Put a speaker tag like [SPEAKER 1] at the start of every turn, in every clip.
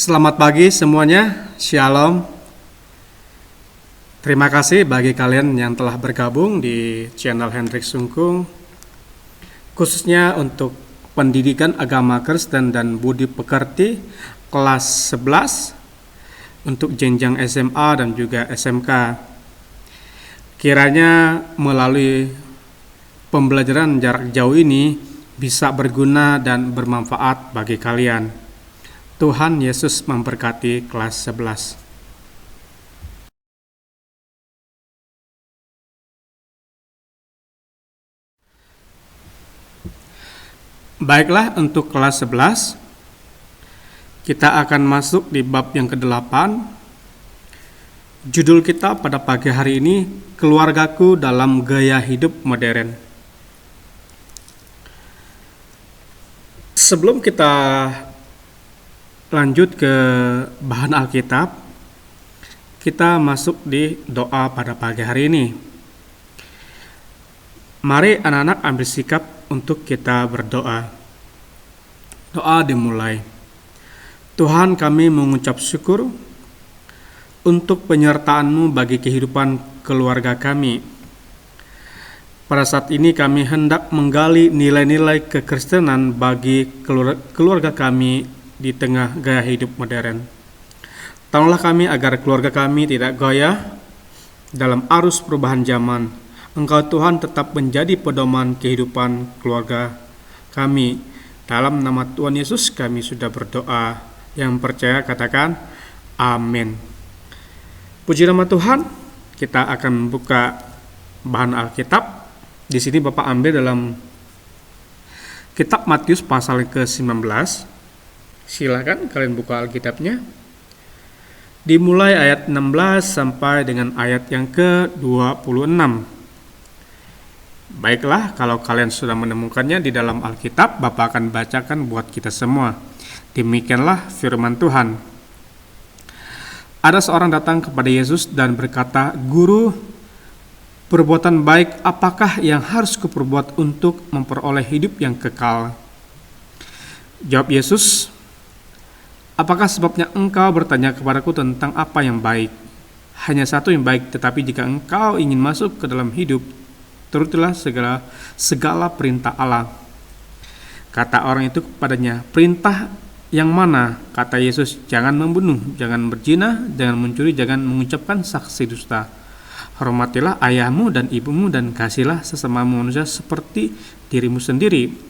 [SPEAKER 1] Selamat pagi semuanya, Shalom. Terima kasih bagi kalian yang telah bergabung di channel Hendrik Sungkung, khususnya untuk pendidikan agama Kristen dan budi pekerti kelas 11 untuk jenjang SMA dan juga SMK. Kiranya melalui pembelajaran jarak jauh ini bisa berguna dan bermanfaat bagi kalian. Tuhan Yesus memberkati kelas 11. Baiklah, untuk kelas 11 kita akan masuk di bab yang ke-8. Judul kita pada pagi hari ini, Keluargaku dalam Gaya Hidup Modern. Sebelum kita lanjut ke bahan Alkitab, kita masuk di doa pada pagi hari ini. Mari anak-anak ambil sikap untuk kita berdoa. Doa dimulai. Tuhan, kami mengucap syukur untuk penyertaan-Mu bagi kehidupan keluarga kami. Pada saat ini kami hendak menggali nilai-nilai kekristenan bagi keluarga kami di tengah gaya hidup modern. Tolonglah kami agar keluarga kami tidak goyah dalam arus perubahan zaman. Engkau Tuhan tetap menjadi pedoman kehidupan keluarga kami. Dalam nama Tuhan Yesus kami sudah berdoa. Yang percaya katakan amin. Puji nama Tuhan. Kita akan membuka bahan Alkitab. Di sini Bapak ambil dalam kitab Matius pasal ke-19. Silakan kalian buka Alkitabnya. Dimulai ayat 16 sampai dengan ayat yang ke-26. Baiklah, kalau kalian sudah menemukannya di dalam Alkitab, Bapak akan bacakan buat kita semua. Demikianlah firman Tuhan. Ada seorang datang kepada Yesus dan berkata, "Guru, perbuatan baik apakah yang harus kuperbuat untuk memperoleh hidup yang kekal?" Jawab Yesus, "Apakah sebabnya engkau bertanya kepadaku tentang apa yang baik? Hanya satu yang baik, tetapi jika engkau ingin masuk ke dalam hidup, turutilah segala perintah Allah." Kata orang itu kepadanya, "Perintah yang mana?" Kata Yesus, "Jangan membunuh, jangan berzina, jangan mencuri, jangan mengucapkan saksi dusta. Hormatilah ayahmu dan ibumu dan kasihilah sesamamu manusia seperti dirimu sendiri."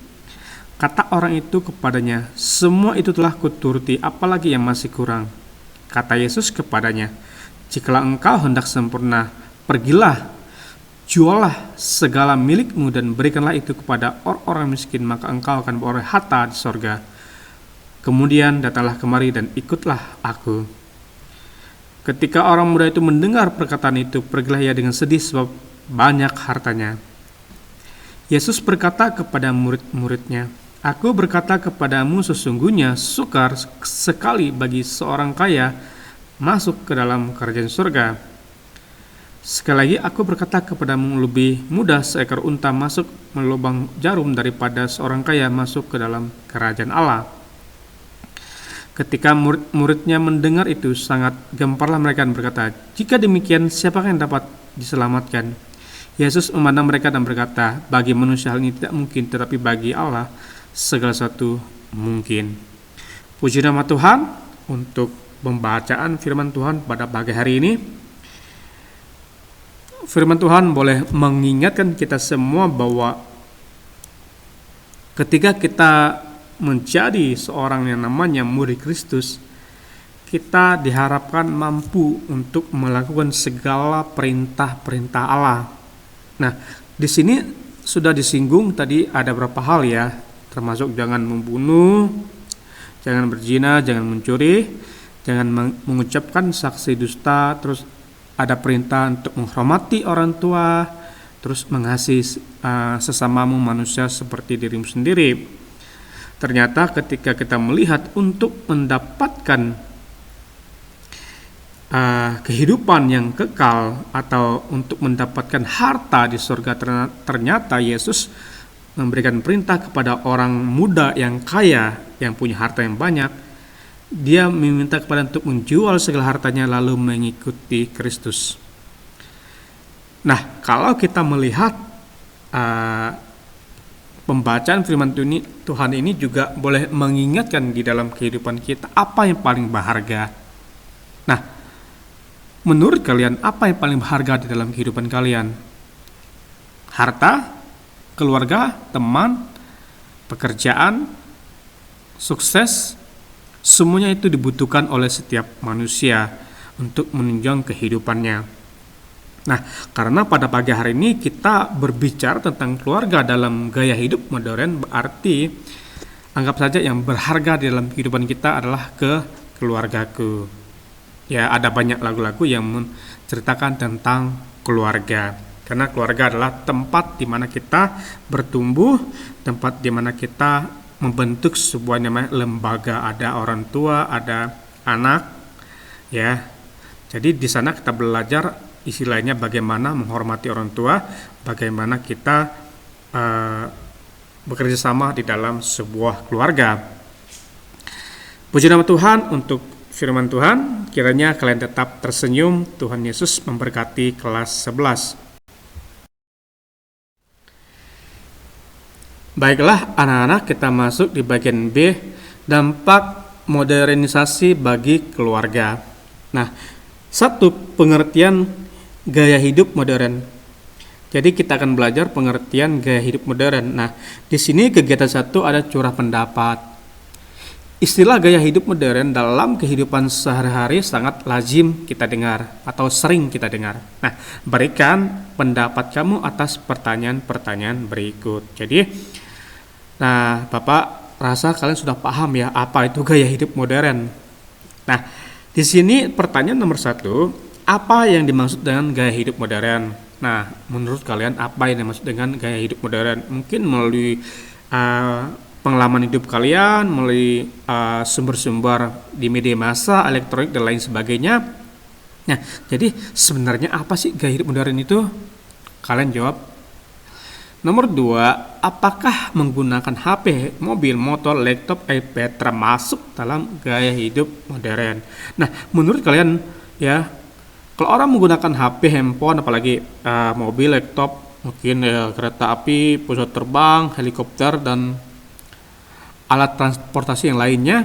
[SPEAKER 1] Kata orang itu kepadanya, "Semua itu telah kuturuti, apalagi yang masih kurang?" Kata Yesus kepadanya, "Jikalau engkau hendak sempurna, pergilah, jualah segala milikmu dan berikanlah itu kepada orang-orang miskin, maka engkau akan beroleh harta di sorga. Kemudian datanglah kemari dan ikutlah aku." Ketika orang muda itu mendengar perkataan itu, pergilah ia dengan sedih sebab banyak hartanya. Yesus berkata kepada murid-muridnya, "Aku berkata kepadamu, sesungguhnya sukar sekali bagi seorang kaya masuk ke dalam kerajaan surga. Sekali lagi aku berkata kepadamu, lebih mudah seekor unta masuk melubang jarum daripada seorang kaya masuk ke dalam kerajaan Allah." Ketika murid-muridnya mendengar itu, sangat gemparlah mereka dan berkata, "Jika demikian, siapakah yang dapat diselamatkan?" Yesus memandang mereka dan berkata, "Bagi manusia hal ini tidak mungkin, tetapi bagi Allah segala sesuatu mungkin." Puji nama Tuhan untuk pembacaan firman Tuhan pada pagi hari ini. Firman Tuhan boleh mengingatkan kita semua bahwa ketika kita menjadi seorang yang namanya murid Kristus, kita diharapkan mampu untuk melakukan segala perintah-perintah Allah. Nah, di sini sudah disinggung tadi ada beberapa hal ya, termasuk jangan membunuh, jangan berzina, jangan mencuri, jangan mengucapkan saksi dusta, terus ada perintah untuk menghormati orang tua, terus mengasihi sesamamu manusia seperti dirimu sendiri. Ternyata ketika kita melihat untuk mendapatkan kehidupan yang kekal atau untuk mendapatkan harta di surga, ternyata Yesus memberikan perintah kepada orang muda yang kaya, yang punya harta yang banyak, dia meminta kepada untuk menjual segala hartanya lalu mengikuti Kristus. Nah, kalau kita melihat pembacaan firman Tuhan ini juga boleh mengingatkan di dalam kehidupan kita apa yang paling berharga. Nah, menurut kalian apa yang paling berharga di dalam kehidupan kalian? Harta, keluarga, teman, pekerjaan, sukses, semuanya itu dibutuhkan oleh setiap manusia untuk menunjang kehidupannya. Nah, karena pada pagi hari ini kita berbicara tentang keluarga dalam gaya hidup modern, berarti anggap saja yang berharga di dalam kehidupan kita adalah keluargaku. Ya, ada banyak lagu-lagu yang menceritakan tentang keluarga. Karena keluarga adalah tempat di mana kita bertumbuh, tempat di mana kita membentuk sebuah namanya lembaga, ada orang tua, ada anak, ya. Jadi di sana kita belajar istilahnya bagaimana menghormati orang tua, bagaimana kita bekerja sama di dalam sebuah keluarga. Puji nama Tuhan untuk firman Tuhan. Kiranya kalian tetap tersenyum. Tuhan Yesus memberkati kelas 11. Baiklah anak-anak, kita masuk di bagian B, dampak modernisasi bagi keluarga. Nah, satu pengertian gaya hidup modern. Jadi kita akan belajar pengertian gaya hidup modern. Nah, di sini kegiatan satu ada curah pendapat. Istilah gaya hidup modern dalam kehidupan sehari-hari sangat lazim kita dengar atau sering kita dengar. Nah, berikan pendapat kamu atas pertanyaan-pertanyaan berikut. Jadi, nah, Bapak rasa kalian sudah paham ya apa itu gaya hidup modern. Nah, di sini pertanyaan nomor 1, apa yang dimaksud dengan gaya hidup modern? Nah, menurut kalian apa yang dimaksud dengan gaya hidup modern? Mungkin melalui pengalaman hidup kalian, melalui sumber-sumber di media massa, elektronik, dan lain sebagainya. Nah, jadi sebenarnya apa sih gaya hidup modern itu? Kalian jawab. Nomor 2, apakah menggunakan HP, mobil, motor, laptop, iPad termasuk dalam gaya hidup modern? Nah, menurut kalian ya, kalau orang menggunakan HP, handphone, apalagi mobil, laptop, mungkin kereta api, pesawat terbang, helikopter, dan alat transportasi yang lainnya,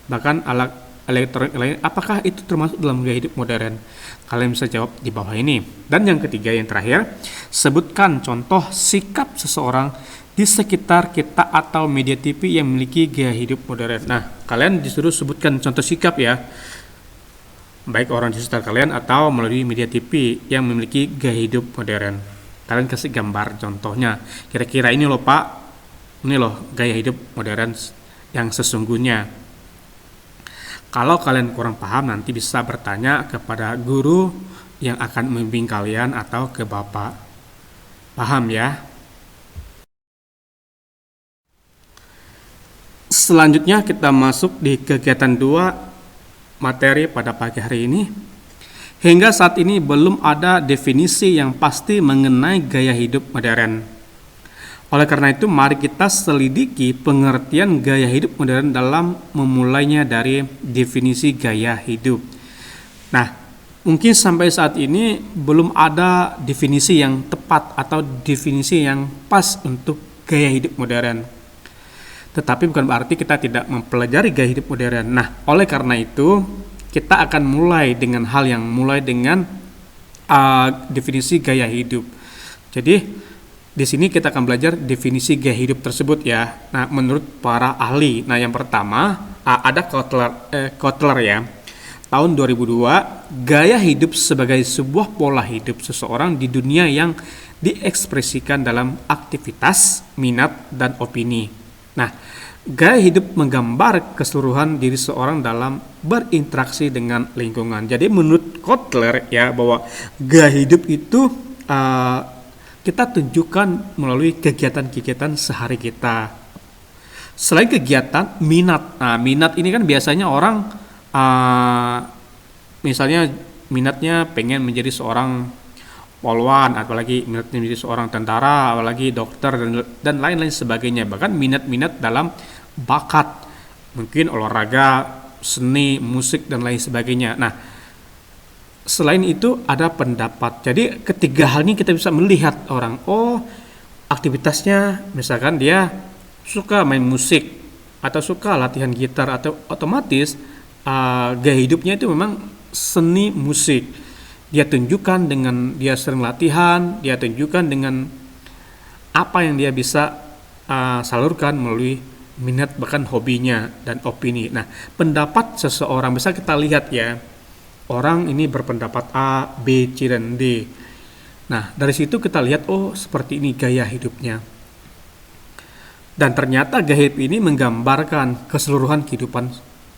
[SPEAKER 1] bahkan alat elektronik lain, apakah itu termasuk dalam gaya hidup modern? Kalian bisa jawab di bawah ini. Dan yang ketiga, yang terakhir, sebutkan contoh sikap seseorang di sekitar kita atau media TV yang memiliki gaya hidup modern. Nah, kalian disuruh sebutkan contoh sikap ya, baik orang di sekitar kalian atau melalui media TV yang memiliki gaya hidup modern. Kalian kasih gambar contohnya. Kira-kira ini loh Pak, ini loh gaya hidup modern yang sesungguhnya. Kalau kalian kurang paham, nanti bisa bertanya kepada guru yang akan membimbing kalian atau ke Bapak. Paham ya? Selanjutnya kita masuk di kegiatan 2 materi pada pagi hari ini. Hingga saat ini belum ada definisi yang pasti mengenai gaya hidup modern. Oleh karena itu, mari kita selidiki pengertian gaya hidup modern dalam memulainya dari definisi gaya hidup. Nah, mungkin sampai saat ini belum ada definisi yang tepat atau definisi yang pas untuk gaya hidup modern. Tetapi bukan berarti kita tidak mempelajari gaya hidup modern. Nah, oleh karena itu kita akan mulai dengan definisi gaya hidup. Jadi di sini kita akan belajar definisi gaya hidup tersebut ya. Nah, menurut para ahli. Nah, yang pertama ada Kotler ya. Tahun 2002, gaya hidup sebagai sebuah pola hidup seseorang di dunia yang diekspresikan dalam aktivitas, minat, dan opini. Nah, gaya hidup menggambar keseluruhan diri seorang dalam berinteraksi dengan lingkungan. Jadi menurut Kotler ya, bahwa gaya hidup itu kita tunjukkan melalui kegiatan-kegiatan sehari kita. Selain kegiatan, minat. Nah, minat ini kan biasanya orang misalnya minatnya pengen menjadi seorang polwan, apalagi minatnya menjadi seorang tentara, apalagi dokter dan lain-lain sebagainya. Bahkan minat-minat dalam bakat, mungkin olahraga seni, musik, dan lain sebagainya. Nah, selain itu ada pendapat. Jadi ketiga hal ini kita bisa melihat orang, oh aktivitasnya misalkan dia suka main musik atau suka latihan gitar, atau otomatis gaya hidupnya itu memang seni musik. Dia tunjukkan dengan dia sering latihan, dia tunjukkan dengan apa yang dia bisa salurkan melalui minat bahkan hobinya dan opini. Nah, pendapat seseorang bisa kita lihat ya, orang ini berpendapat A, B, C, dan D. Nah, dari situ kita lihat, oh seperti ini gaya hidupnya. Dan ternyata gaya hidup ini menggambarkan keseluruhan kehidupan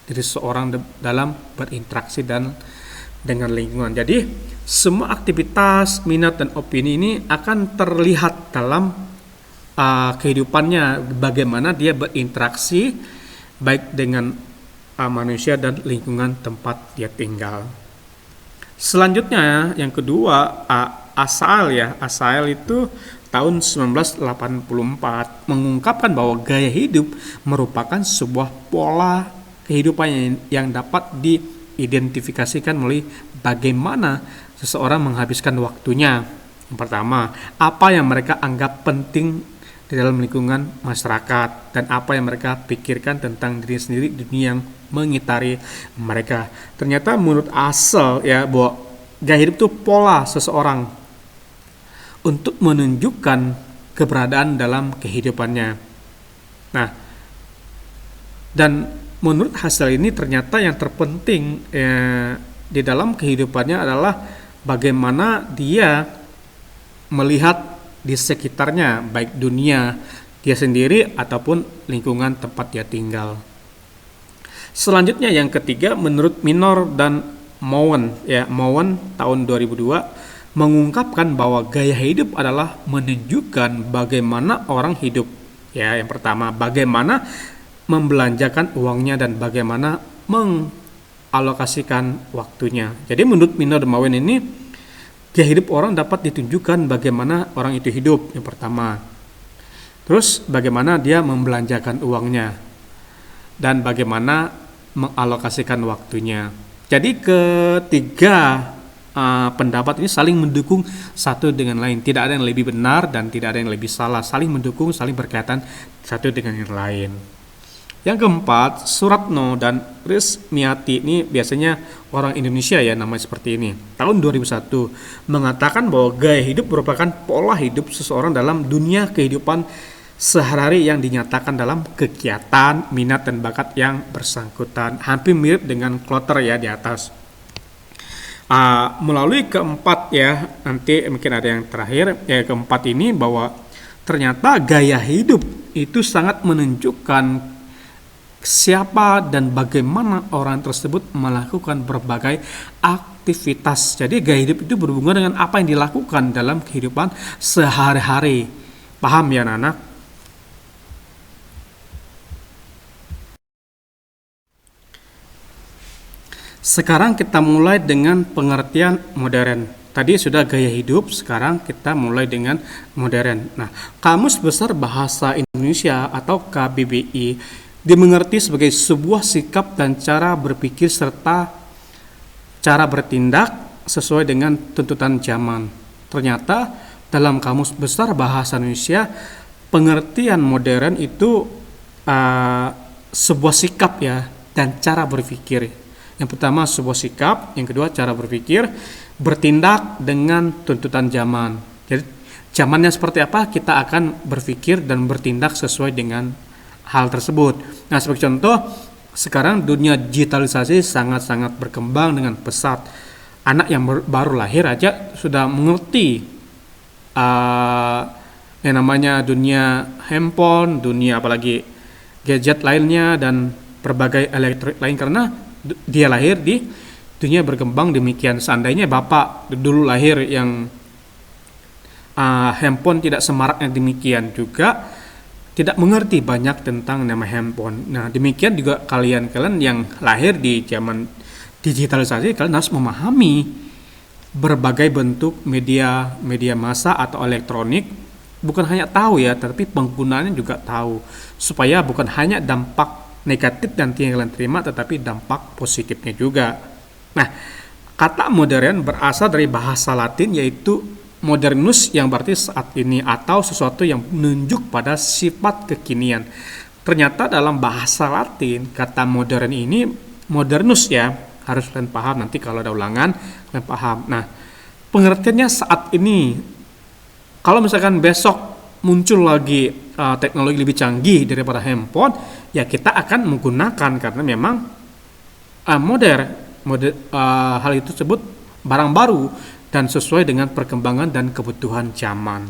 [SPEAKER 1] diri seseorang dalam berinteraksi dan dengan lingkungan. Jadi, semua aktivitas, minat, dan opini ini akan terlihat dalam kehidupannya, bagaimana dia berinteraksi baik dengan manusia dan lingkungan tempat dia tinggal. Selanjutnya yang kedua, Asael ya. Asael itu tahun 1984 mengungkapkan bahwa gaya hidup merupakan sebuah pola kehidupan yang dapat diidentifikasikan melalui bagaimana seseorang menghabiskan waktunya. Yang pertama, apa yang mereka anggap penting di dalam lingkungan masyarakat, dan apa yang mereka pikirkan tentang diri sendiri, dunia yang mengitari mereka. Ternyata menurut Asael ya, bahwa gaya hidup itu pola seseorang untuk menunjukkan keberadaan dalam kehidupannya. Nah, dan menurut hasil ini ternyata yang terpenting di dalam kehidupannya adalah bagaimana dia melihat di sekitarnya, baik dunia dia sendiri ataupun lingkungan tempat dia tinggal. Selanjutnya yang ketiga, menurut Minor dan Mowen ya, Mowen tahun 2002 mengungkapkan bahwa gaya hidup adalah menunjukkan bagaimana orang hidup. Ya, yang pertama, bagaimana membelanjakan uangnya dan bagaimana mengalokasikan waktunya. Jadi menurut Minor dan Mowen ini, gaya hidup orang dapat ditunjukkan bagaimana orang itu hidup, yang pertama. Terus bagaimana dia membelanjakan uangnya dan bagaimana mengalokasikan waktunya. Jadi ketiga pendapat ini saling mendukung satu dengan lain. Tidak ada yang lebih benar dan tidak ada yang lebih salah. Saling mendukung, saling berkaitan satu dengan yang lain. Yang keempat, Suratno dan Rismiati, ini biasanya orang Indonesia ya, namanya seperti ini. Tahun 2001 mengatakan bahwa gaya hidup merupakan pola hidup seseorang dalam dunia kehidupan sehari-hari yang dinyatakan dalam kegiatan, minat, dan bakat yang bersangkutan. Hampir mirip dengan Klotter ya di atas. Melalui keempat ya, nanti mungkin ada yang terakhir ya, keempat ini bahwa ternyata gaya hidup itu sangat menunjukkan siapa dan bagaimana orang tersebut melakukan berbagai aktivitas. Jadi gaya hidup itu berhubungan dengan apa yang dilakukan dalam kehidupan sehari-hari. Paham ya anak-anak? Sekarang kita mulai dengan pengertian modern. Tadi sudah gaya hidup, sekarang kita mulai dengan modern. Nah, Kamus Besar Bahasa Indonesia atau KBBI dimengerti sebagai sebuah sikap dan cara berpikir serta cara bertindak sesuai dengan tuntutan zaman. Ternyata dalam Kamus Besar Bahasa Indonesia, pengertian modern itu sebuah sikap ya dan cara berpikir. Yang pertama sebuah sikap, yang kedua cara berpikir, bertindak dengan tuntutan zaman. Jadi zamannya seperti apa, kita akan berpikir dan bertindak sesuai dengan hal tersebut. Nah, sebagai contoh, sekarang dunia digitalisasi sangat-sangat berkembang dengan pesat. Anak yang baru lahir aja sudah mengerti yang namanya dunia handphone, dunia apalagi gadget lainnya dan berbagai elektronik lain, karena dia lahir di dunia berkembang demikian. Seandainya Bapak dulu lahir yang handphone tidak semaraknya demikian, juga tidak mengerti banyak tentang nama handphone. Nah, demikian juga kalian yang lahir di zaman digitalisasi, kalian harus memahami berbagai bentuk media massa atau elektronik. Bukan hanya tahu ya, tapi penggunaannya juga tahu, supaya bukan hanya dampak negatif nanti yang kalian terima, tetapi dampak positifnya juga. Nah, kata modern berasal dari bahasa Latin yaitu modernus yang berarti saat ini atau sesuatu yang menunjuk pada sifat kekinian. Ternyata dalam bahasa Latin kata modern ini modernus ya, harus kalian paham nanti kalau ada ulangan kalian paham. Nah, pengertiannya saat ini. Kalau misalkan besok muncul lagi teknologi lebih canggih daripada handphone, ya kita akan menggunakan karena memang modern hal itu tersebut barang baru dan sesuai dengan perkembangan dan kebutuhan zaman.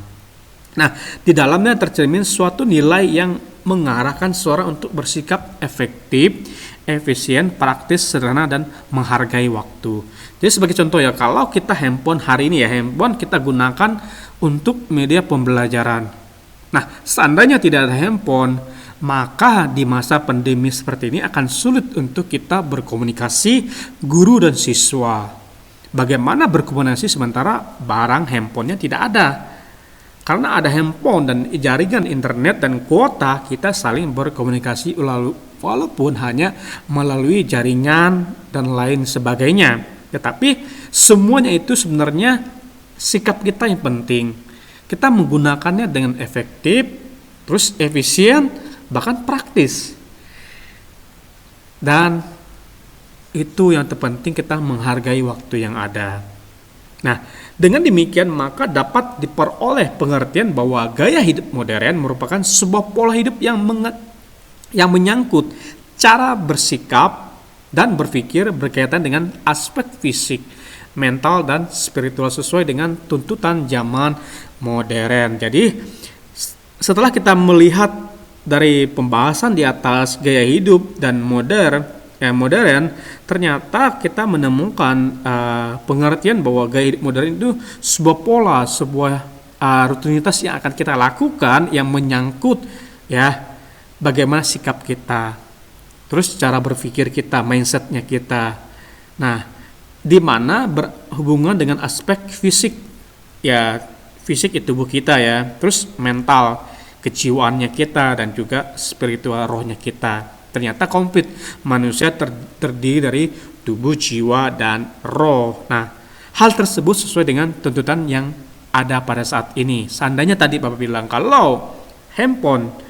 [SPEAKER 1] Nah, di dalamnya tercermin suatu nilai yang mengarahkan seseorang untuk bersikap efektif, efisien, praktis, sederhana, dan menghargai waktu. Jadi sebagai contoh ya, kalau kita handphone hari ini ya, handphone kita gunakan untuk media pembelajaran. Nah, seandainya tidak ada handphone, maka di masa pandemi seperti ini akan sulit untuk kita berkomunikasi guru dan siswa. Bagaimana berkomunikasi sementara barang handphonenya tidak ada? Karena ada handphone dan jaringan internet dan kuota, kita saling berkomunikasi walaupun hanya melalui jaringan dan lain sebagainya. Tetapi semuanya itu sebenarnya sikap kita yang penting. Kita menggunakannya dengan efektif, terus efisien, bahkan praktis. Dan itu yang terpenting, kita menghargai waktu yang ada. Nah, dengan demikian maka dapat diperoleh pengertian bahwa gaya hidup modern merupakan sebuah pola hidup yang menyangkut cara bersikap dan berpikir berkaitan dengan aspek fisik, mental, dan spiritual sesuai dengan tuntutan zaman modern. Jadi, setelah kita melihat dari pembahasan di atas gaya hidup dan modern, ternyata kita menemukan pengertian bahwa gaya hidup modern itu sebuah pola, sebuah rutinitas yang akan kita lakukan yang menyangkut ya bagaimana sikap kita, terus cara berpikir kita, mindsetnya kita. Nah, di mana berhubungan dengan aspek fisik ya, fisik itu tubuh kita ya, terus mental, kejiwaannya kita, dan juga spiritual rohnya kita. Ternyata komplit, manusia terdiri dari tubuh, jiwa, dan roh. Nah, hal tersebut sesuai dengan tuntutan yang ada pada saat ini. Seandainya tadi Bapak bilang kalau handphone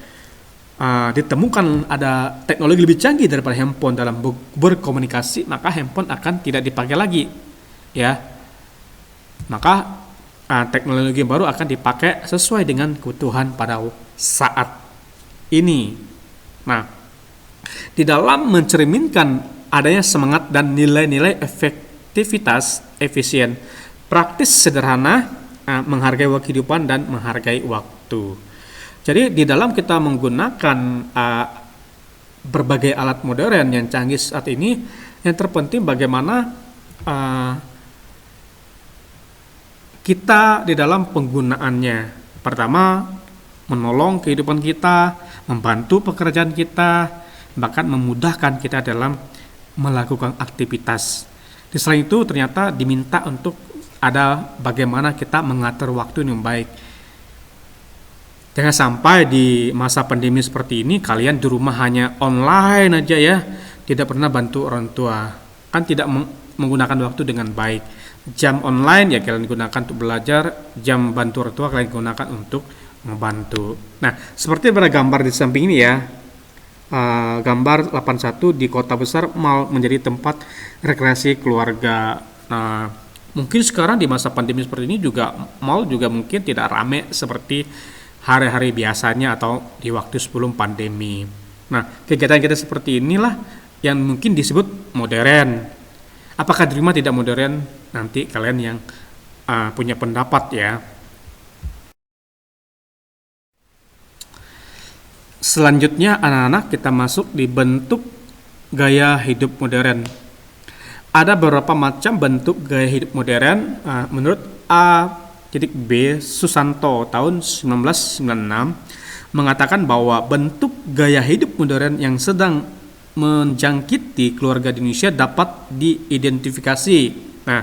[SPEAKER 1] ditemukan ada teknologi lebih canggih daripada handphone dalam berkomunikasi, maka handphone akan tidak dipakai lagi, ya. Maka teknologi baru akan dipakai sesuai dengan kebutuhan pada saat ini. Nah, di dalam mencerminkan adanya semangat dan nilai-nilai efektivitas, efisien, praktis, sederhana, menghargai kehidupan, dan menghargai waktu. Jadi di dalam kita menggunakan berbagai alat modern yang canggih saat ini, yang terpenting bagaimana kita di dalam penggunaannya. Pertama, menolong kehidupan kita, membantu pekerjaan kita, bahkan memudahkan kita dalam melakukan aktivitas. Di selain itu ternyata diminta untuk ada bagaimana kita mengatur waktu yang baik. Jangan sampai di masa pandemi seperti ini kalian di rumah hanya online aja ya, tidak pernah bantu orang tua, kan tidak menggunakan waktu dengan baik. Jam online ya kalian gunakan untuk belajar, jam bantu orang tua kalian gunakan untuk membantu. Nah, seperti pada gambar di samping ini ya, gambar 81 di kota besar mal menjadi tempat rekreasi keluarga. Nah, mungkin sekarang di masa pandemi seperti ini juga mal juga mungkin tidak ramai seperti hari-hari biasanya atau di waktu sebelum pandemi. Nah, kegiatan kita seperti inilah yang mungkin disebut modern. Apakah di rumah tidak modern? Nanti kalian yang punya pendapat ya. Selanjutnya anak-anak kita masuk di bentuk gaya hidup modern. Ada beberapa macam bentuk gaya hidup modern menurut A.B. Susanto tahun 1996 mengatakan bahwa bentuk gaya hidup modern yang sedang menjangkiti keluarga di Indonesia dapat diidentifikasi. Nah,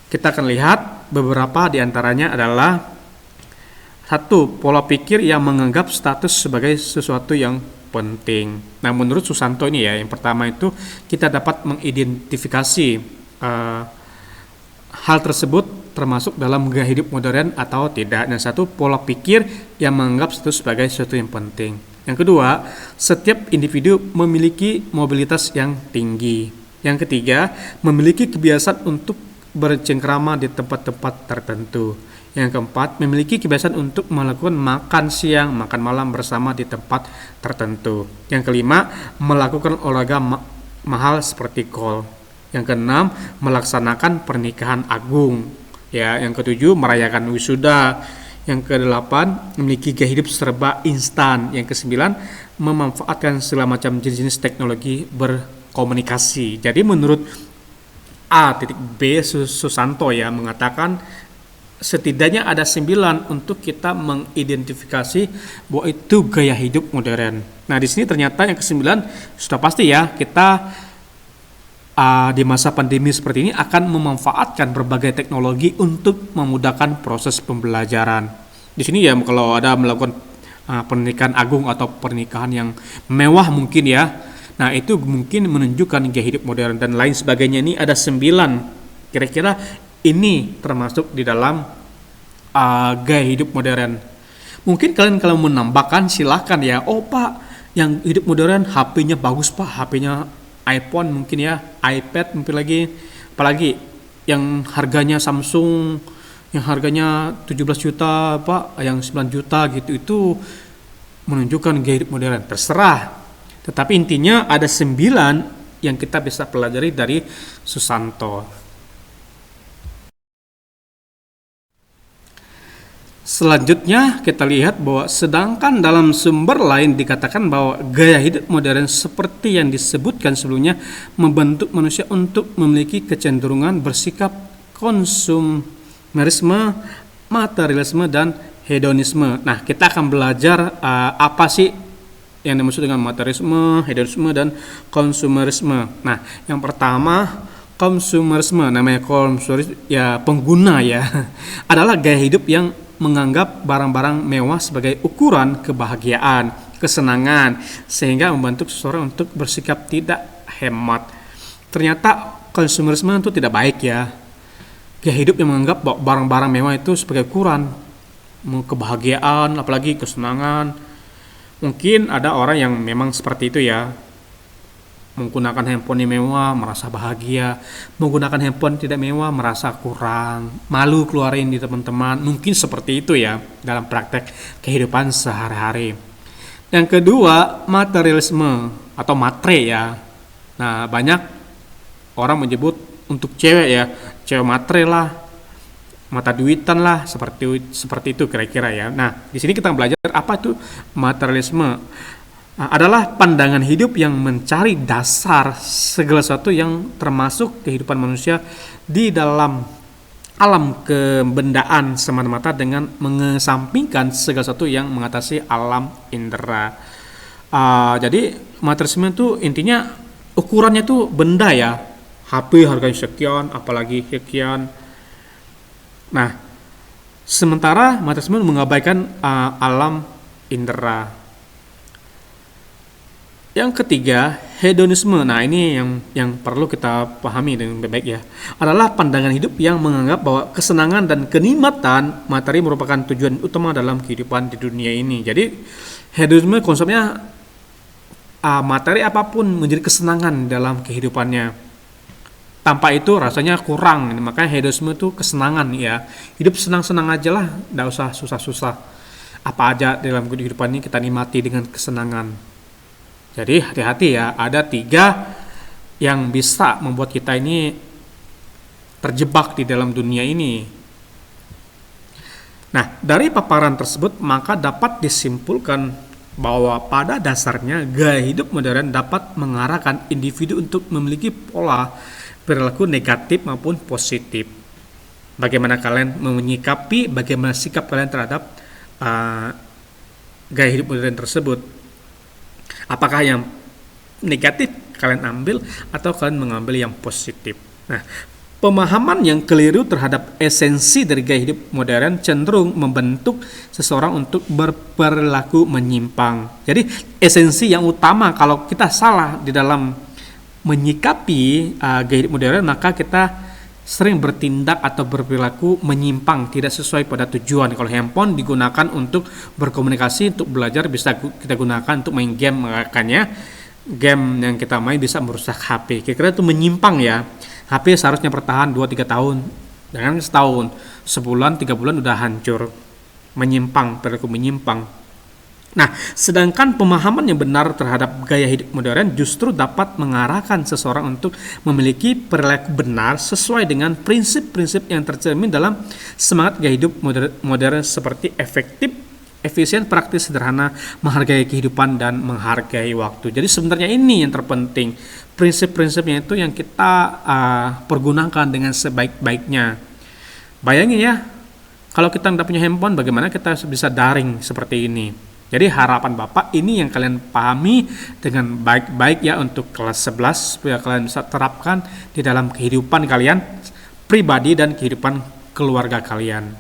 [SPEAKER 1] kita akan lihat beberapa di antaranya adalah: 1. Pola pikir yang menganggap status sebagai sesuatu yang penting. Nah, menurut Susanto ini ya, yang pertama itu kita dapat mengidentifikasi hal tersebut termasuk dalam gaya hidup modern atau tidak. Dan satu, pola pikir yang menganggap itu sebagai sesuatu yang penting. Yang kedua, setiap individu memiliki mobilitas yang tinggi. Yang ketiga, memiliki kebiasaan untuk bercengkrama di tempat-tempat tertentu. Yang keempat, memiliki kebiasaan untuk melakukan makan siang, makan malam bersama di tempat tertentu. Yang kelima, melakukan olahraga mahal seperti golf. Yang keenam, melaksanakan pernikahan agung. Ya, yang ketujuh, merayakan wisuda. Yang kedelapan, memiliki gaya hidup serba instan. Yang kesembilan, memanfaatkan segala macam jenis teknologi berkomunikasi. Jadi menurut A.B. Susanto ya mengatakan setidaknya ada 9 untuk kita mengidentifikasi bahwa itu gaya hidup modern. Nah, di sini ternyata yang ke-9 sudah pasti ya, kita di masa pandemi seperti ini akan memanfaatkan berbagai teknologi untuk memudahkan proses pembelajaran. Di sini ya kalau ada melakukan pernikahan agung atau pernikahan yang mewah mungkin ya. Nah, itu mungkin menunjukkan gaya hidup modern dan lain sebagainya. Ini ada 9. Kira-kira ini termasuk di dalam gaya hidup modern. Mungkin kalian kalau menambahkan silahkan ya. Oh Pak, yang hidup modern HP-nya bagus Pak, HP-nya iPhone mungkin ya, iPad mungkin lagi. Apalagi yang harganya Samsung, yang harganya 17 juta Pak, yang 9 juta gitu, itu menunjukkan gaya hidup modern. Terserah. Tetapi intinya ada 9 yang kita bisa pelajari dari Susanto. Selanjutnya kita lihat bahwa sedangkan dalam sumber lain dikatakan bahwa gaya hidup modern seperti yang disebutkan sebelumnya membentuk manusia untuk memiliki kecenderungan bersikap konsumerisme, materialisme, dan hedonisme. Nah, kita akan belajar apa sih yang dimaksud dengan materialisme, hedonisme, dan konsumerisme. Nah, yang pertama konsumerisme, namanya konsumerisme ya pengguna ya, adalah gaya hidup yang menganggap barang-barang mewah sebagai ukuran kebahagiaan, kesenangan, sehingga membantu seseorang untuk bersikap tidak hemat. Ternyata konsumerisme itu tidak baik ya. Gaya hidup yang menganggap barang-barang mewah itu sebagai ukuran kebahagiaan, apalagi kesenangan. Mungkin ada orang yang memang seperti itu ya. Menggunakan handphone yang mewah merasa bahagia, menggunakan handphone tidak mewah merasa kurang, malu keluarin di teman-teman. Mungkin seperti itu ya dalam praktek kehidupan sehari-hari. Yang kedua, materialisme atau matre ya. Nah, banyak orang menyebut untuk cewek ya, cewek matre lah, mata duitan lah, seperti itu kira-kira ya. Nah, di sini kita belajar apa itu materialisme. Adalah pandangan hidup yang mencari dasar segala sesuatu yang termasuk kehidupan manusia di dalam alam kebendaan semata-mata dengan mengesampingkan segala sesuatu yang mengatasi alam indera. Jadi materialisme itu intinya ukurannya tuh benda ya, HP harganya sekian, apalagi sekian. Nah, sementara materialisme mengabaikan alam indera. Yang ketiga, hedonisme. Nah, ini yang perlu kita pahami dengan baik ya. Adalah pandangan hidup yang menganggap bahwa kesenangan dan kenikmatan materi merupakan tujuan utama dalam kehidupan di dunia ini. Jadi, hedonisme konsepnya materi apapun menjadi kesenangan dalam kehidupannya. Tanpa itu rasanya kurang. Makanya hedonisme itu kesenangan ya. Hidup senang-senang aja lah, tidak usah susah-susah. Apa aja dalam kehidupan ini kita nikmati dengan kesenangan. Jadi hati-hati ya, ada 3 yang bisa membuat kita ini terjebak di dalam dunia ini. Nah, dari paparan tersebut maka dapat disimpulkan bahwa pada dasarnya gaya hidup modern dapat mengarahkan individu untuk memiliki pola perilaku negatif maupun positif. Bagaimana kalian menyikapi, bagaimana sikap kalian terhadap gaya hidup modern tersebut? Apakah yang negatif kalian ambil atau kalian mengambil yang positif? Nah, Pemahaman yang keliru terhadap esensi dari gaya hidup modern cenderung membentuk seseorang untuk berperilaku menyimpang. Jadi esensi yang utama kalau kita salah di dalam menyikapi gaya hidup modern, maka kita sering bertindak atau berperilaku menyimpang, tidak sesuai pada tujuan. Kalau handphone digunakan untuk berkomunikasi, untuk belajar, bisa kita gunakan untuk main game, makanya game yang kita main bisa merusak HP. Kira-kira itu menyimpang ya. HP seharusnya bertahan 2-3 tahun, jangan setahun, sebulan, 3 bulan udah hancur. Menyimpang, perilaku menyimpang. Nah, sedangkan pemahaman yang benar terhadap gaya hidup modern justru dapat mengarahkan seseorang untuk memiliki perilaku benar sesuai dengan prinsip-prinsip yang tercermin dalam semangat gaya hidup modern seperti efektif, efisien, praktis, sederhana, menghargai kehidupan, dan menghargai waktu. Jadi sebenarnya ini yang terpenting. Prinsip-prinsipnya itu yang kita pergunakan dengan sebaik-baiknya. Bayangin ya, kalau kita tidak punya handphone, bagaimana kita bisa daring seperti ini? Jadi harapan Bapak ini yang kalian pahami dengan baik-baik ya untuk kelas 11, supaya kalian bisa terapkan di dalam kehidupan kalian pribadi dan kehidupan keluarga kalian.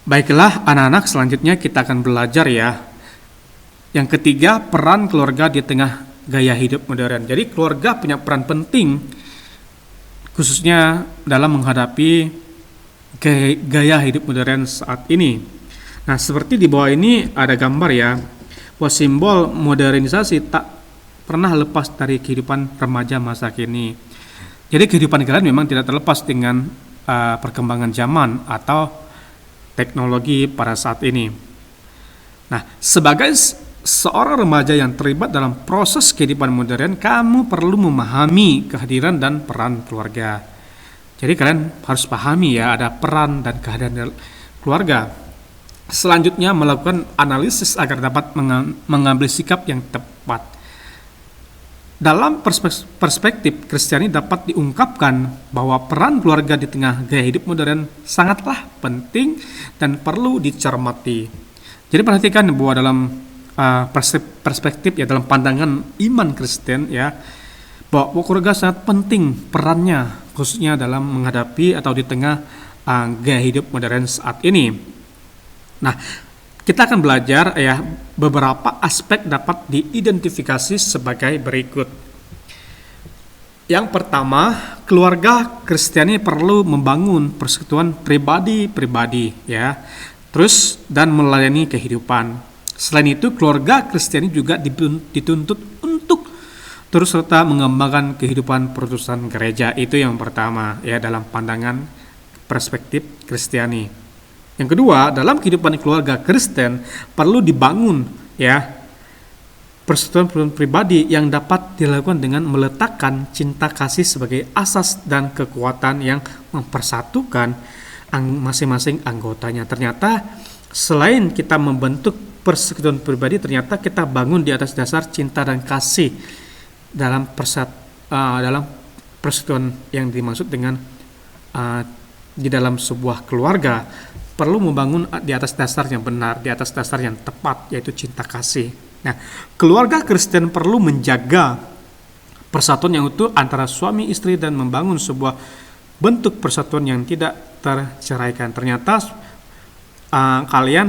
[SPEAKER 1] Baiklah anak-anak, selanjutnya kita akan belajar ya. Yang ketiga, peran keluarga di tengah gaya hidup modern. Jadi keluarga punya peran penting khususnya dalam menghadapi gaya hidup modern saat ini. Nah, seperti di bawah ini ada gambar ya, bahwa simbol modernisasi tak pernah lepas dari kehidupan remaja masa kini. Jadi kehidupan kalian memang tidak terlepas dengan perkembangan zaman atau teknologi pada saat ini. Nah, sebagai seorang remaja yang terlibat dalam proses kehidupan modern, kamu perlu memahami kehadiran dan peran keluarga. Jadi kalian harus pahami ya, ada peran dan kehadiran keluarga. Selanjutnya melakukan analisis agar dapat mengambil sikap yang tepat. Dalam perspektif Kristiani dapat diungkapkan bahwa peran keluarga di tengah gaya hidup modern sangatlah penting dan perlu dicermati. Jadi perhatikan bahwa dalam perspektif ya, dalam pandangan iman Kristen ya, bahwa keluarga sangat penting perannya khususnya dalam menghadapi atau di tengah gaya hidup modern saat ini. Nah, kita akan belajar ya beberapa aspek dapat diidentifikasi sebagai berikut. Yang pertama, keluarga Kristiani perlu membangun persekutuan pribadi-pribadi ya, terus dan melayani kehidupan. Selain itu, keluarga Kristiani juga dituntut untuk terus serta mengembangkan kehidupan perutusan gereja. Itu yang pertama ya, dalam pandangan perspektif Kristiani. Yang kedua, dalam kehidupan keluarga Kristen perlu dibangun ya persekutuan pribadi yang dapat dilakukan dengan meletakkan cinta kasih sebagai asas dan kekuatan yang mempersatukan masing-masing anggotanya. Ternyata selain kita membentuk persekutuan pribadi, ternyata kita bangun di atas dasar cinta dan kasih dalam persekutuan yang dimaksud dengan di dalam sebuah keluarga perlu membangun di atas dasar yang benar, di atas dasar yang tepat, yaitu cinta kasih. Nah, keluarga Kristen perlu menjaga persatuan yang utuh antara suami istri dan membangun sebuah bentuk persatuan yang tidak terceraikan. Ternyata kalian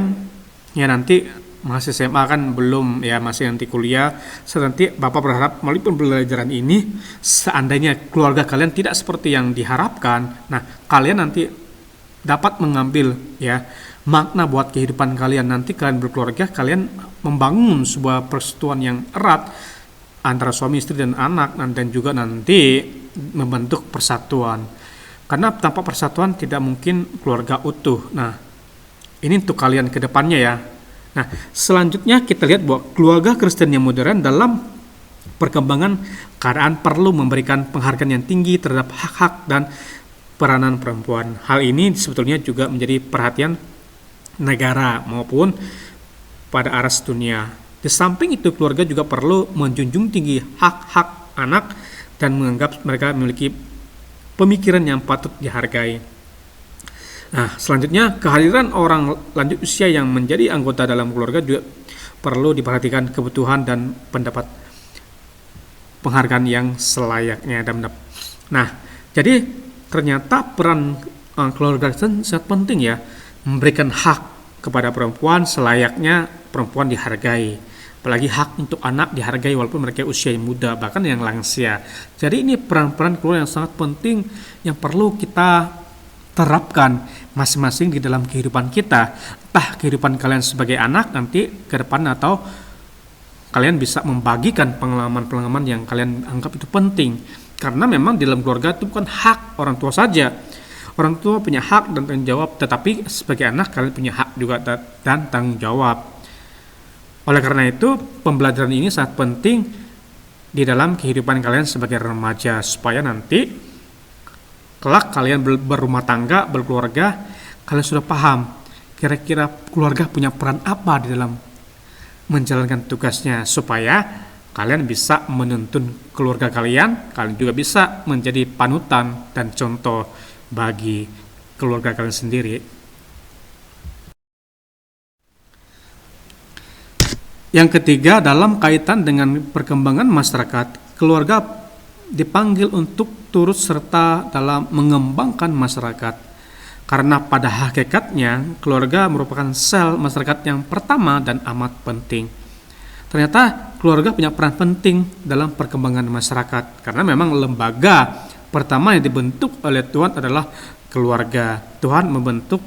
[SPEAKER 1] ya nanti masih SMA kan belum ya, masih nanti kuliah. Nanti Bapak berharap melalui pembelajaran ini, seandainya keluarga kalian tidak seperti yang diharapkan, nah kalian nanti dapat mengambil ya makna buat kehidupan kalian. Nanti kalian berkeluarga, kalian membangun sebuah persatuan yang erat antara suami istri dan anak, dan juga nanti membentuk persatuan. Karena tanpa persatuan tidak mungkin keluarga utuh. Nah, ini untuk kalian ke depannya ya. Nah, selanjutnya kita lihat bahwa keluarga Kristen yang modern dalam perkembangan keadaan perlu memberikan penghargaan yang tinggi terhadap hak-hak dan peranan perempuan. Hal ini sebetulnya juga menjadi perhatian negara maupun pada aras dunia. Di samping itu, keluarga juga perlu menjunjung tinggi hak-hak anak dan menganggap mereka memiliki pemikiran yang patut dihargai. Nah, selanjutnya kehadiran orang lanjut usia yang menjadi anggota dalam keluarga juga perlu diperhatikan kebutuhan dan pendapat penghargaan yang selayaknya. Nah, jadi ternyata peran keluarga Kristen sangat penting ya, memberikan hak kepada perempuan selayaknya perempuan dihargai. Apalagi hak untuk anak dihargai walaupun mereka usia yang muda, bahkan yang lansia. Jadi ini peran-peran keluarga yang sangat penting yang perlu kita terapkan masing-masing di dalam kehidupan kita. Entah kehidupan kalian sebagai anak nanti ke depan, atau kalian bisa membagikan pengalaman-pengalaman yang kalian anggap itu penting. Karena memang di dalam keluarga itu bukan hak orang tua saja. Orang tua punya hak dan tanggung jawab, tetapi sebagai anak kalian punya hak juga dan tanggung jawab. Oleh karena itu, pembelajaran ini sangat penting di dalam kehidupan kalian sebagai remaja, supaya nanti kelak kalian berumah tangga, berkeluarga, kalian sudah paham kira-kira keluarga punya peran apa di dalam menjalankan tugasnya, supaya kalian bisa menuntun keluarga kalian juga bisa menjadi panutan dan contoh bagi keluarga kalian sendiri. Yang ketiga, dalam kaitan dengan perkembangan masyarakat, keluarga dipanggil untuk turut serta dalam mengembangkan masyarakat. Karena pada hakikatnya, keluarga merupakan sel masyarakat yang pertama dan amat penting. Ternyata keluarga punya peran penting dalam perkembangan masyarakat, karena memang lembaga pertama yang dibentuk oleh Tuhan adalah keluarga. Tuhan membentuk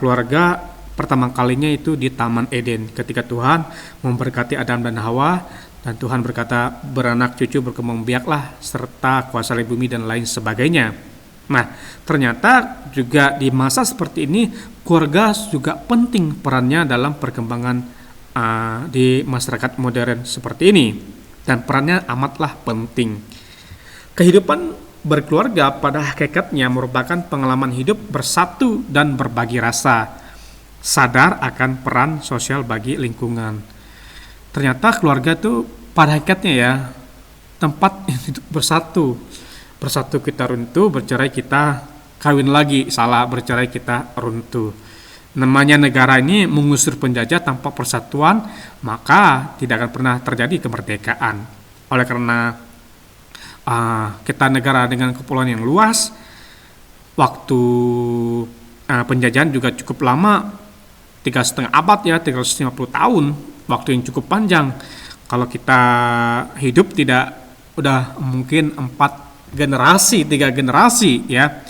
[SPEAKER 1] keluarga pertama kalinya itu di Taman Eden, ketika Tuhan memberkati Adam dan Hawa, dan Tuhan berkata, beranak cucu berkembang biaklah serta kuasai bumi dan lain sebagainya. Nah, ternyata juga di masa seperti ini keluarga juga penting perannya dalam perkembangan di masyarakat modern seperti ini, dan perannya amatlah penting. Kehidupan berkeluarga pada hakikatnya merupakan pengalaman hidup bersatu dan berbagi rasa, sadar akan peran sosial bagi lingkungan. Ternyata keluarga itu pada hakikatnya ya tempat hidup bersatu kita runtuh, bercerai kita kawin lagi, salah, bercerai kita runtuh. Namanya negara ini mengusir penjajah tanpa persatuan, maka tidak akan pernah terjadi kemerdekaan. Oleh karena kita negara dengan kepulauan yang luas, waktu penjajahan juga cukup lama, 3,5 abad ya, 350 tahun, waktu yang cukup panjang. Kalau kita hidup tidak udah mungkin 3 generasi ya.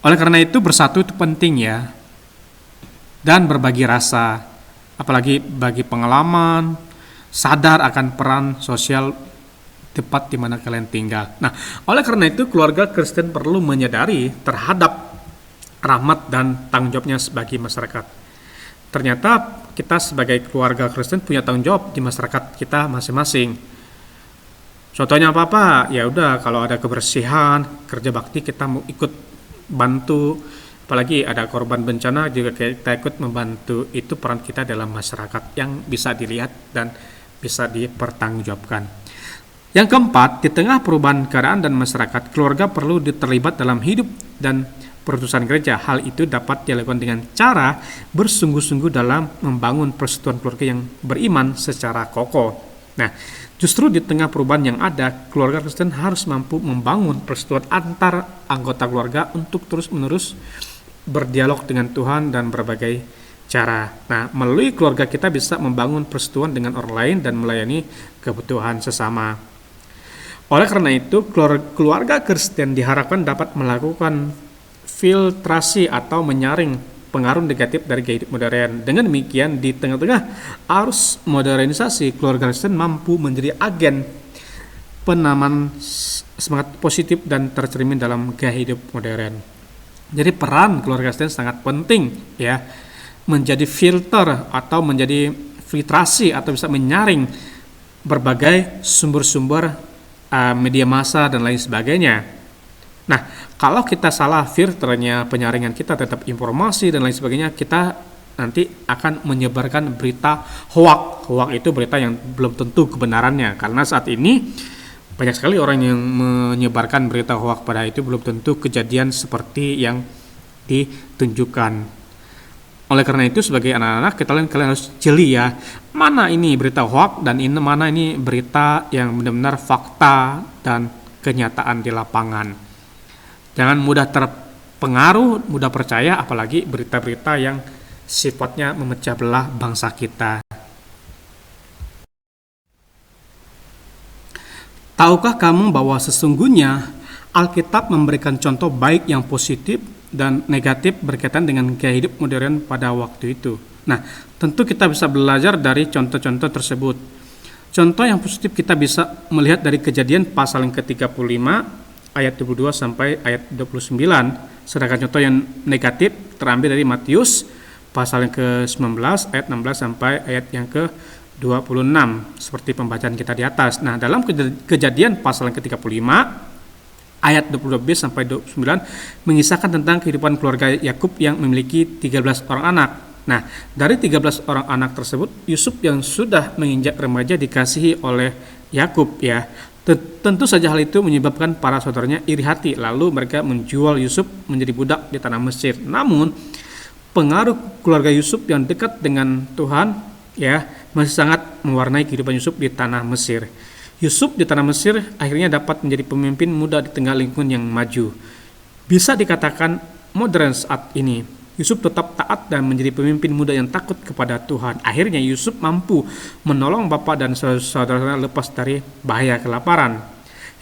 [SPEAKER 1] Oleh karena itu bersatu itu penting ya, dan berbagi rasa, apalagi bagi pengalaman, sadar akan peran sosial tempat di mana kalian tinggal. Nah, oleh karena itu keluarga Kristen perlu menyadari terhadap rahmat dan tanggung jawabnya sebagai masyarakat. Ternyata kita sebagai keluarga Kristen punya tanggung jawab di masyarakat kita masing-masing. Contohnya apa-apa? Ya udah, kalau ada kebersihan, kerja bakti kita mau ikut bantu. Apalagi ada korban bencana juga kita ikut membantu. Itu peran kita dalam masyarakat yang bisa dilihat dan bisa dipertanggungjawabkan. Yang keempat, di tengah perubahan keadaan dan masyarakat, keluarga perlu terlibat dalam hidup dan perutusan gereja. Hal itu dapat dilakukan dengan cara bersungguh-sungguh dalam membangun persatuan keluarga yang beriman secara kokoh. Nah, justru di tengah perubahan yang ada, keluarga Kristen harus mampu membangun persatuan antar anggota keluarga untuk terus-menerus berdialog dengan Tuhan dan berbagai cara. Nah, melalui keluarga kita bisa membangun persatuan dengan orang lain dan melayani kebutuhan sesama. Oleh karena itu, keluarga Kristen diharapkan dapat melakukan filtrasi atau menyaring pengaruh negatif dari gaya hidup modern. Dengan demikian, di tengah-tengah arus modernisasi, keluarga Kristen mampu menjadi agen penanaman semangat positif dan tercermin dalam gaya hidup modern. Jadi peran keluarga Kristen sangat penting ya, menjadi filter atau menjadi filtrasi atau bisa menyaring berbagai sumber-sumber media massa dan lain sebagainya. Nah, kalau kita salah filternya, penyaringan kita tetap informasi dan lain sebagainya, kita nanti akan menyebarkan berita hoak. Hoak itu berita yang belum tentu kebenarannya, karena saat ini banyak sekali orang yang menyebarkan berita hoak, pada itu belum tentu kejadian seperti yang ditunjukkan. Oleh karena itu sebagai anak-anak kalian harus jeli ya, mana ini berita hoax dan mana ini berita yang benar-benar fakta dan kenyataan di lapangan. Jangan mudah terpengaruh, mudah percaya, apalagi berita-berita yang sifatnya memecah belah bangsa kita. Tahukah kamu bahwa sesungguhnya Alkitab memberikan contoh baik yang positif dan negatif berkaitan dengan gaya hidup modern pada waktu itu. Nah, tentu kita bisa belajar dari contoh-contoh tersebut. Contoh yang positif kita bisa melihat dari Kejadian pasal yang ke-35 ayat 22 sampai ayat 29. Sedangkan contoh yang negatif terambil dari Matius pasal yang ke-19 ayat 16 sampai ayat yang ke-26 seperti pembacaan kita di atas. Nah, dalam Kejadian pasal yang ke-35 ayat 22b sampai 29 mengisahkan tentang kehidupan keluarga Yakub yang memiliki 13 orang anak. Nah, dari 13 orang anak tersebut, Yusuf yang sudah menginjak remaja dikasihi oleh Yakub ya. Tentu saja hal itu menyebabkan para saudaranya iri hati, lalu mereka menjual Yusuf menjadi budak di tanah Mesir. Namun, pengaruh keluarga Yusuf yang dekat dengan Tuhan ya masih sangat mewarnai kehidupan Yusuf di tanah Mesir. Yusuf di tanah Mesir akhirnya dapat menjadi pemimpin muda di tengah lingkungan yang maju. Bisa dikatakan modern saat ini. Yusuf tetap taat dan menjadi pemimpin muda yang takut kepada Tuhan. Akhirnya Yusuf mampu menolong bapak dan saudara-saudara lepas dari bahaya kelaparan.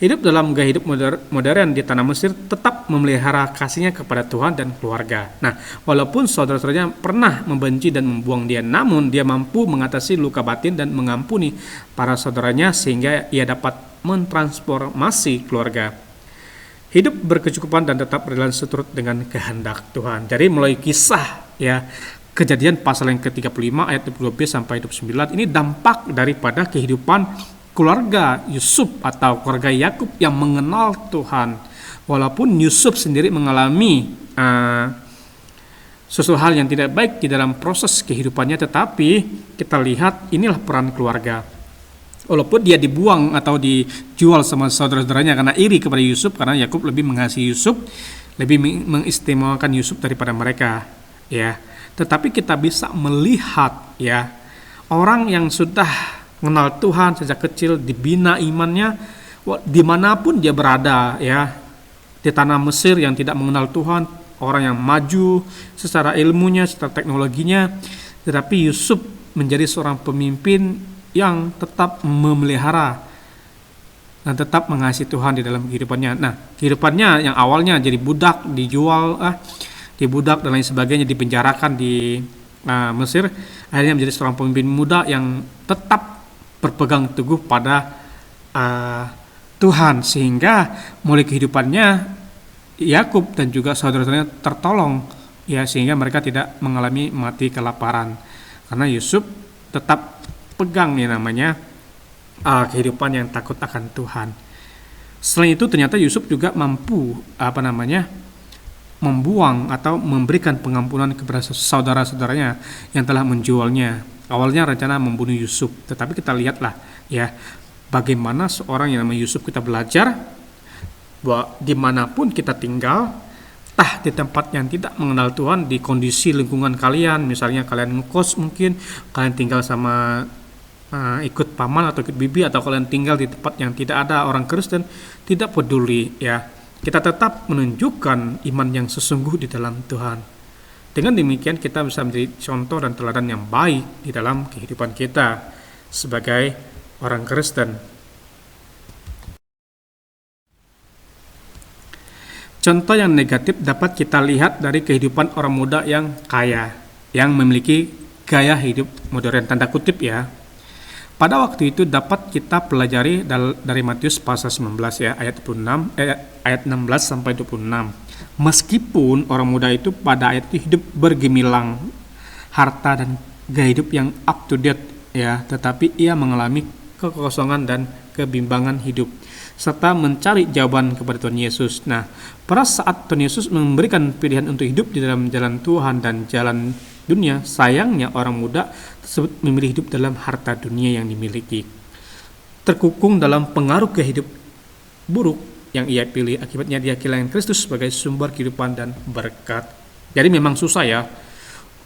[SPEAKER 1] Hidup dalam gaya hidup modern di tanah Mesir tetap memelihara kasihnya kepada Tuhan dan keluarga. Nah, walaupun saudara-saudaranya pernah membenci dan membuang dia, namun dia mampu mengatasi luka batin dan mengampuni para saudaranya sehingga ia dapat mentransformasi keluarga. Hidup berkecukupan dan tetap berjalan seturut dengan kehendak Tuhan. Jadi mulai kisah ya Kejadian pasal yang ke-35 ayat 22b sampai 29 ini dampak daripada kehidupan keluarga Yusuf atau keluarga Yakub yang mengenal Tuhan. Walaupun Yusuf sendiri mengalami sesuatu hal yang tidak baik di dalam proses kehidupannya, tetapi kita lihat inilah peran keluarga. Walaupun dia dibuang atau dijual sama saudara-saudaranya karena iri kepada Yusuf, karena Yakub lebih mengasihi Yusuf, lebih mengistimewakan Yusuf daripada mereka, ya. Tetapi kita bisa melihat, ya, orang yang sudah mengenal Tuhan sejak kecil, dibina imannya, dimanapun dia berada, ya, di tanah Mesir yang tidak mengenal Tuhan, orang yang maju secara ilmunya, secara teknologinya, tetapi Yusuf menjadi seorang pemimpin yang tetap memelihara dan tetap mengasihi Tuhan di dalam kehidupannya. Nah, kehidupannya yang awalnya jadi budak, dijual, dibudak dan lain sebagainya, dipenjarakan di Mesir, akhirnya menjadi seorang pemimpin muda yang tetap berpegang teguh pada Tuhan, sehingga mulai kehidupannya Yakub dan juga saudara-saudaranya tertolong, ya, sehingga mereka tidak mengalami mati kelaparan karena Yusuf tetap pegang yang namanya kehidupan yang takut akan Tuhan. Selain itu ternyata Yusuf juga mampu membuang atau memberikan pengampunan kepada saudara-saudaranya yang telah menjualnya. Awalnya rencana membunuh Yusuf, tetapi kita lihatlah ya bagaimana seorang yang namanya Yusuf. Kita belajar bahwa dimanapun kita tinggal, di tempat yang tidak mengenal Tuhan, di kondisi lingkungan kalian, misalnya kalian ngekos, mungkin kalian tinggal sama ikut paman atau ikut bibi, atau kalian tinggal di tempat yang tidak ada orang Kristen, tidak peduli ya, kita tetap menunjukkan iman yang sesungguh di dalam Tuhan. Dengan demikian kita bisa menjadi contoh dan teladan yang baik di dalam kehidupan kita sebagai orang Kristen. Contoh yang negatif dapat kita lihat dari kehidupan orang muda yang kaya, yang memiliki gaya hidup modern, tanda kutip ya. Pada waktu itu dapat kita pelajari dari Matius pasal 19 ya, ayat 16 sampai 26. Meskipun orang muda itu pada ayat itu hidup bergemilang harta dan gaya hidup yang up to date ya, tetapi ia mengalami kekosongan dan kebimbangan hidup serta mencari jawaban kepada Tuhan Yesus. Nah, pada saat Tuhan Yesus memberikan pilihan untuk hidup di dalam jalan Tuhan dan jalan dunia, sayangnya orang muda tersebut memilih hidup dalam harta dunia yang dimiliki, terkukung dalam pengaruh gaya hidup buruk yang ia pilih. Akibatnya dia kehilangan Kristus sebagai sumber kehidupan dan berkat. Jadi memang susah ya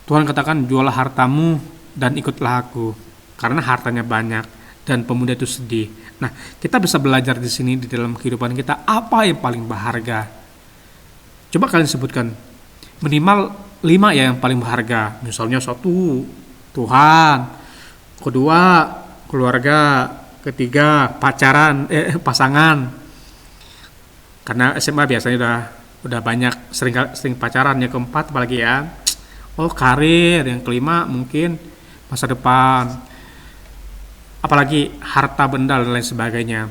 [SPEAKER 1] Tuhan katakan, jualah hartamu dan ikutlah aku, karena hartanya banyak dan pemuda itu sedih. Nah, kita bisa belajar di sini di dalam kehidupan kita apa yang paling berharga. Coba kalian sebutkan minimal 5 ya yang paling berharga. Misalnya 1, Tuhan, kedua, keluarga, ketiga, pasangan. Karena SMA biasanya udah banyak sering pacaran. Yang keempat apalagi ya? Oh, karir. Yang kelima mungkin masa depan. Apalagi harta benda dan lain sebagainya.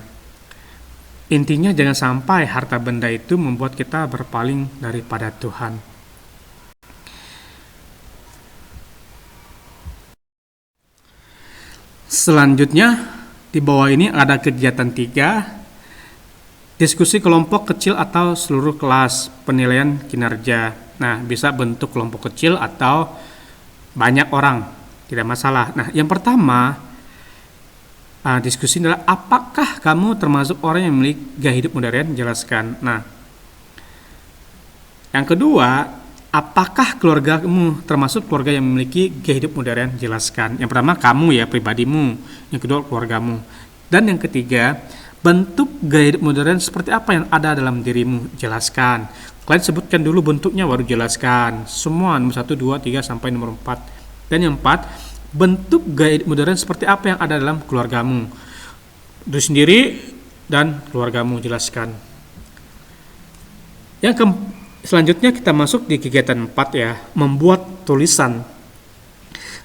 [SPEAKER 1] Intinya jangan sampai harta benda itu membuat kita berpaling daripada Tuhan. Selanjutnya, di bawah ini ada kegiatan 3, diskusi kelompok kecil atau seluruh kelas, penilaian kinerja. Nah, bisa bentuk kelompok kecil atau banyak orang, tidak masalah. Nah, yang pertama, diskusi adalah apakah kamu termasuk orang yang memiliki gaya hidup modern? Jelaskan. Nah, yang kedua, apakah keluargamu termasuk keluarga yang memiliki gaya hidup modern? Jelaskan. Yang pertama kamu ya, pribadimu. Yang kedua keluargamu. Dan yang ketiga, bentuk gaya hidup modern seperti apa yang ada dalam dirimu? Jelaskan. Kalian sebutkan dulu bentuknya baru jelaskan. Semua nomor 1, 2, 3 sampai nomor 4. Dan yang 4, bentuk gaya hidup modern seperti apa yang ada dalam keluargamu? Diri sendiri dan keluargamu, jelaskan. Selanjutnya kita masuk di kegiatan 4 ya, membuat tulisan.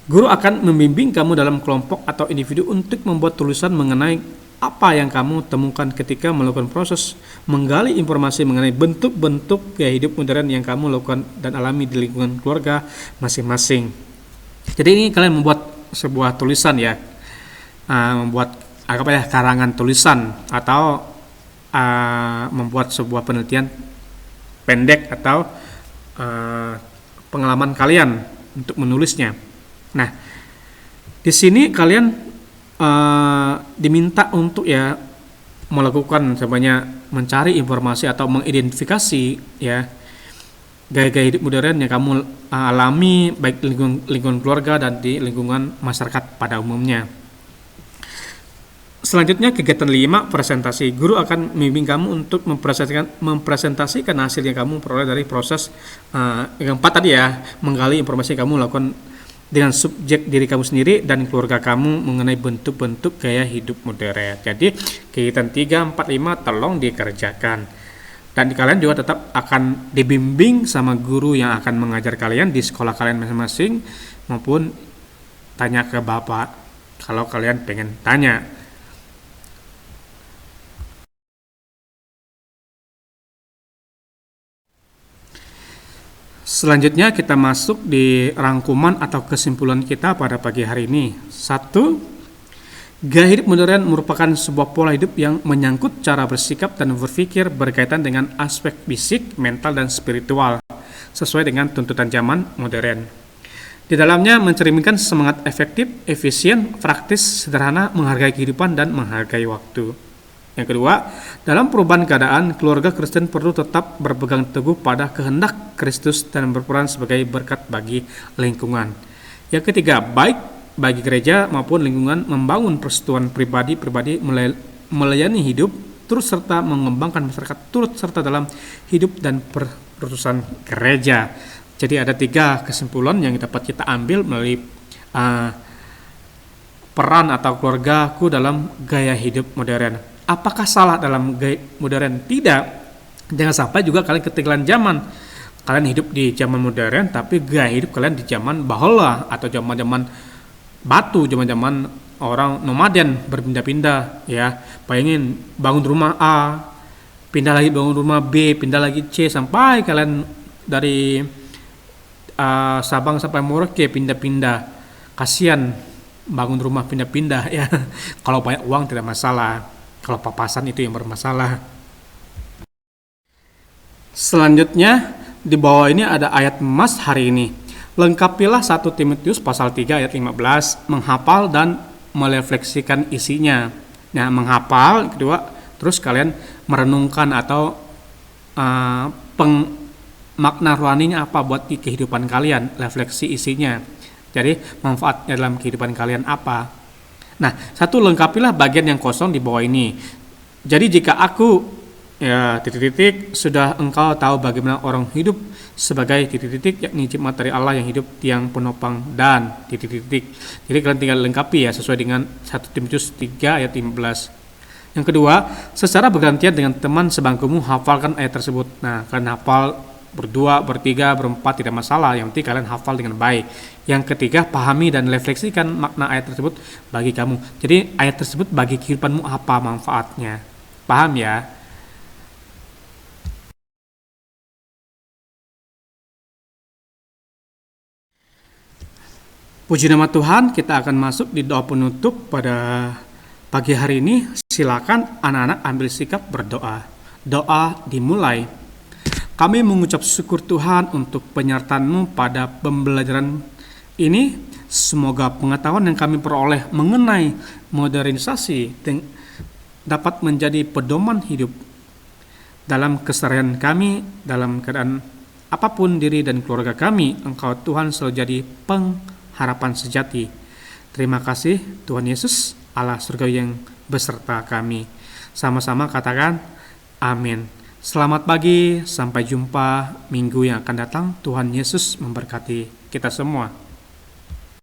[SPEAKER 1] Guru akan membimbing kamu dalam kelompok atau individu untuk membuat tulisan mengenai apa yang kamu temukan ketika melakukan proses menggali informasi mengenai bentuk-bentuk gaya hidup modern yang kamu lakukan dan alami di lingkungan keluarga masing-masing. Jadi ini kalian membuat sebuah tulisan ya, membuat karangan tulisan atau membuat sebuah penelitian pendek atau pengalaman kalian untuk menulisnya. Nah, di sini kalian diminta untuk ya melakukan sebenarnya mencari informasi atau mengidentifikasi ya gaya-gaya hidup modern yang kamu alami baik lingkungan keluarga dan di lingkungan masyarakat pada umumnya. Selanjutnya kegiatan 5, presentasi. Guru akan membimbing kamu untuk mempresentasikan hasil yang kamu peroleh dari proses yang 4 tadi ya, menggali informasi yang kamu lakukan dengan subjek diri kamu sendiri dan keluarga kamu mengenai bentuk-bentuk gaya hidup modern. Jadi kegiatan 3, 4, 5 tolong dikerjakan. Dan kalian juga tetap akan dibimbing sama guru yang akan mengajar kalian di sekolah kalian masing-masing maupun tanya ke bapak kalau kalian pengen tanya. Selanjutnya kita masuk di rangkuman atau kesimpulan kita pada pagi hari ini. 1. Gaya hidup modern merupakan sebuah pola hidup yang menyangkut cara bersikap dan berpikir berkaitan dengan aspek fisik, mental, dan spiritual sesuai dengan tuntutan zaman modern. Di dalamnya mencerminkan semangat efektif, efisien, praktis, sederhana, menghargai kehidupan, dan menghargai waktu. Yang kedua, dalam perubahan keadaan, keluarga Kristen perlu tetap berpegang teguh pada kehendak Kristus dan berperan sebagai berkat bagi lingkungan. Yang ketiga, baik bagi gereja maupun lingkungan membangun persatuan pribadi-pribadi melayani hidup, turut serta mengembangkan masyarakat, turut serta dalam hidup dan perutusan gereja. Jadi ada 3 kesimpulan yang dapat kita ambil melalui peran atau keluargaku dalam gaya hidup modern. Apakah salah dalam gaya modern? Tidak. Jangan sampai juga kalian ketinggalan zaman. Kalian hidup di zaman modern, tapi gaya hidup kalian di zaman bahola atau zaman-zaman batu, zaman-zaman orang nomaden berpindah-pindah. Ya, bayangin bangun rumah A, pindah lagi bangun rumah B, pindah lagi C, sampai kalian dari Sabang sampai Merauke pindah-pindah. Kasihan bangun rumah pindah-pindah ya. Kalau banyak uang tidak masalah. Kalau papasan itu yang bermasalah. Selanjutnya di bawah ini ada ayat emas hari ini. Lengkapilah 1 Timotius pasal 3 ayat 15, menghafal dan merefleksikan isinya. Nah, menghafal, kedua, terus kalian merenungkan atau makna rohaninya apa buat di kehidupan kalian, refleksi isinya. Jadi manfaatnya dalam kehidupan kalian apa. Nah, satu, lengkapilah bagian yang kosong di bawah ini. Jadi jika aku ya titik-titik sudah engkau tahu bagaimana orang hidup sebagai titik-titik, yakni jemaat dari Allah yang hidup tiang penopang dan titik-titik. Jadi kalian tinggal lengkapi ya sesuai dengan 1 Timotius 3 ayat 15. Yang kedua, secara bergantian dengan teman sebangkumu hafalkan ayat tersebut. Nah, kalian hafal berdua, bertiga, berempat tidak masalah, yang penting kalian hafal dengan baik. Yang ketiga, pahami dan refleksikan makna ayat tersebut bagi kamu. Jadi ayat tersebut bagi kehidupanmu apa manfaatnya. Paham ya? Puji nama Tuhan, kita akan masuk di doa penutup pada pagi hari ini. Silakan anak-anak ambil sikap berdoa. Doa dimulai. Kami mengucap syukur Tuhan untuk penyertaan-Mu pada pembelajaran ini. Semoga pengetahuan yang kami peroleh mengenai modernisasi dapat menjadi pedoman hidup dalam keseharian kami, dalam keadaan apapun diri dan keluarga kami. Engkau Tuhan selalu jadi pengharapan sejati. Terima kasih Tuhan Yesus, Allah surga yang beserta kami. Sama-sama katakan amin. Selamat pagi, sampai jumpa minggu yang akan datang. Tuhan Yesus memberkati kita semua.